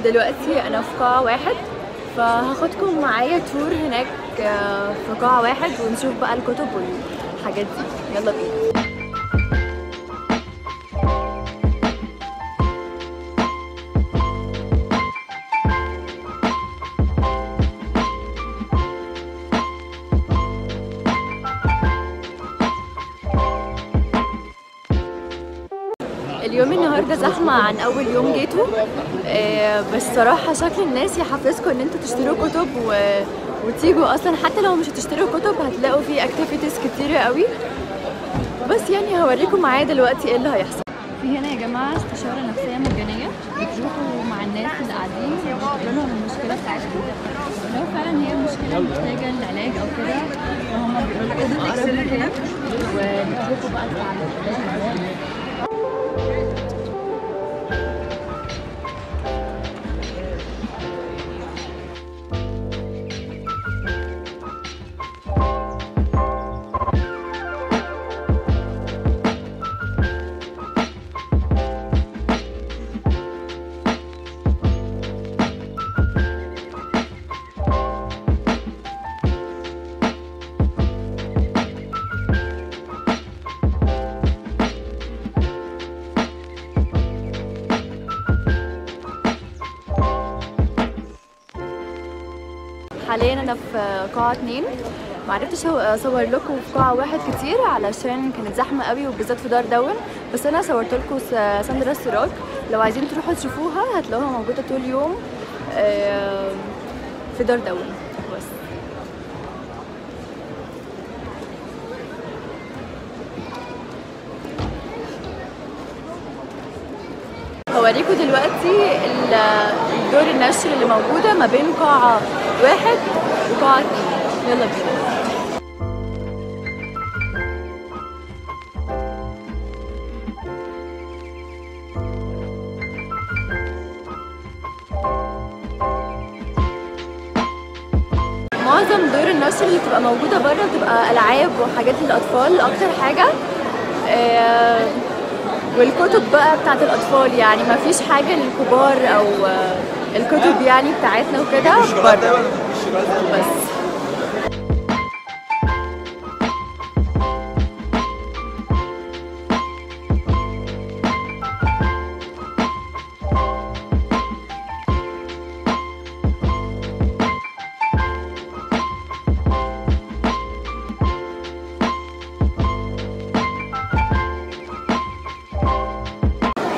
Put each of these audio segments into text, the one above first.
دلوقتي انا في قاعة واحد، فهاخدكم معايا تور هناك في قاعة واحد ونشوف بقى الكتب والحاجات دي. يلا بينا. اليوم النهارده زحمه عن اول يوم جيتوا، بس صراحه شكل الناس يحفزكم ان انتوا تشتروا كتب وتيجوا اصلا. حتى لو مش هتشتروا كتب هتلاقوا في اكتيفيتيز كتيره قوي. بس يعني هوريكم معايا دلوقتي ايه اللي هيحصل. في هنا يا جماعه استشاره نفسيه مجانيه، بتروحوا مع الناس اللي قاعدين وتقولوا لهم المشكله بتاعتكم، لو فعلا هي مشكله محتاجه للعلاج او كده فهم بيقولوا لكم اقرب مكان وبيدوكوا بقى التعليمات. حاليا انا في قاعة 2، معرفتش اصور لكم في قاعة واحد كتير علشان كانت زحمة قوي وبالذات في دار دون، بس انا صورت لكم ساندرا السراج. لو عايزين تروحوا تشوفوها هتلاقوها موجودة طول اليوم في دار دون. بس هوريكم دلوقتي دور النشر اللي موجودة ما بين قاعة واحد وقاعة 2. يلا بينا. معظم دور النشر اللي بتبقى موجودة بره بتبقى ألعاب وحاجات للأطفال أكتر حاجة، والكتب بقى بتاعت الأطفال، يعني ما فيش حاجة للكبار أو الكتب يعني بتاعتنا وكده بره بس.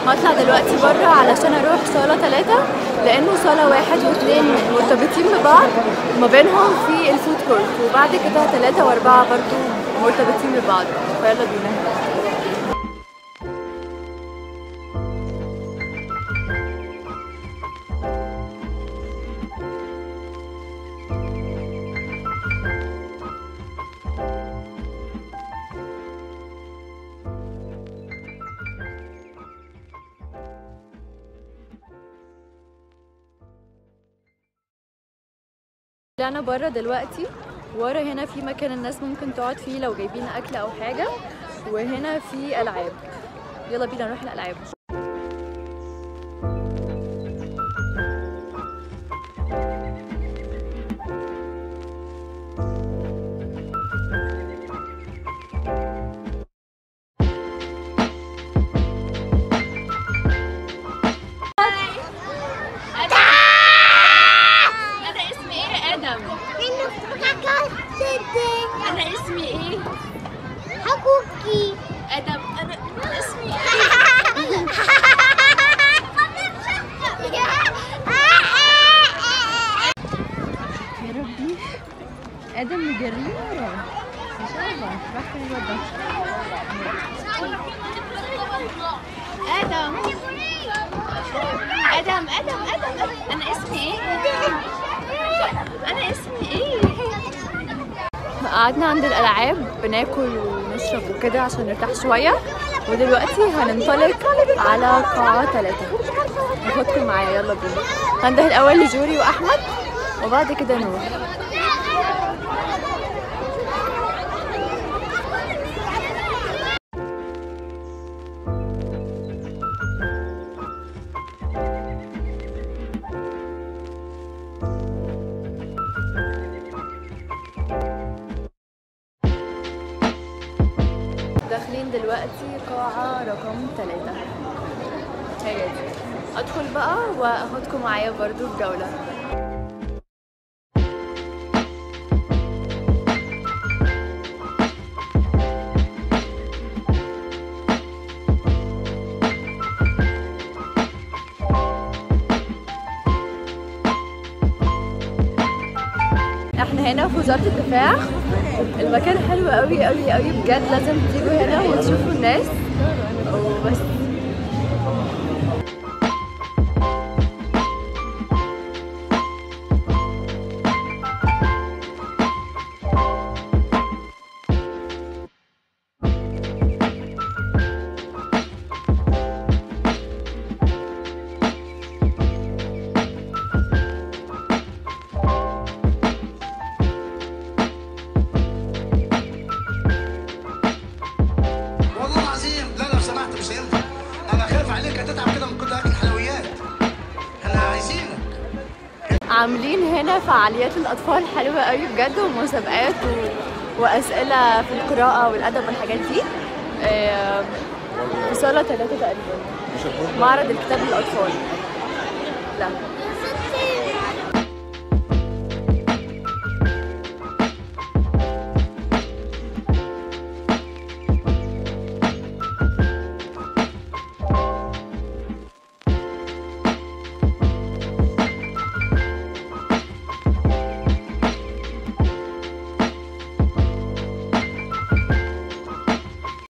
هطلع دلوقتي بره علشان اروح صالة 3 لانه صالة 1 و2 مرتبطين ببعض وما بينهم في الفود كورت، وبعد كده 3 و4 برضو مرتبطين ببعض، فيلا بينا. طلعنا بره دلوقتي، ورا هنا في مكان الناس ممكن تقعد فيه لو جايبين اكل او حاجه، وهنا في العاب. يلا بينا نروح الالعاب. أنا اسمي إيه؟ حقوقي. أنا اسمي إيه؟ يا ربي آدم مجريه ورا مش عارفة راح فين الواد ده. آدم أنا اسمي إيه؟ أنا اسمي إيه؟ قعدنا عند الألعاب بناكل ونشرب وكده عشان نرتاح شوية، ودلوقتي هننطلق على قاعة 3. هاخدكم معايا، يلا بينا. هنده الأول لجوري وأحمد وبعد كده نروح. دلوقتي قاعة رقم 3 هي دي. ادخل بقى واخدكم معايا برضو في جولة. احنا هنا في وزارة الدفاع. المكان حلو قوي قوي قوي بجد، لازم تيجوا هنا وتشوفوا الناس وبس. عاملين هنا فعاليات للأطفال حلوة قوي بجد، ومسابقات وأسئلة في القراءة والأدب والحاجات دي. في صالة 3 تقريبا، معرض الكتاب للأطفال. لا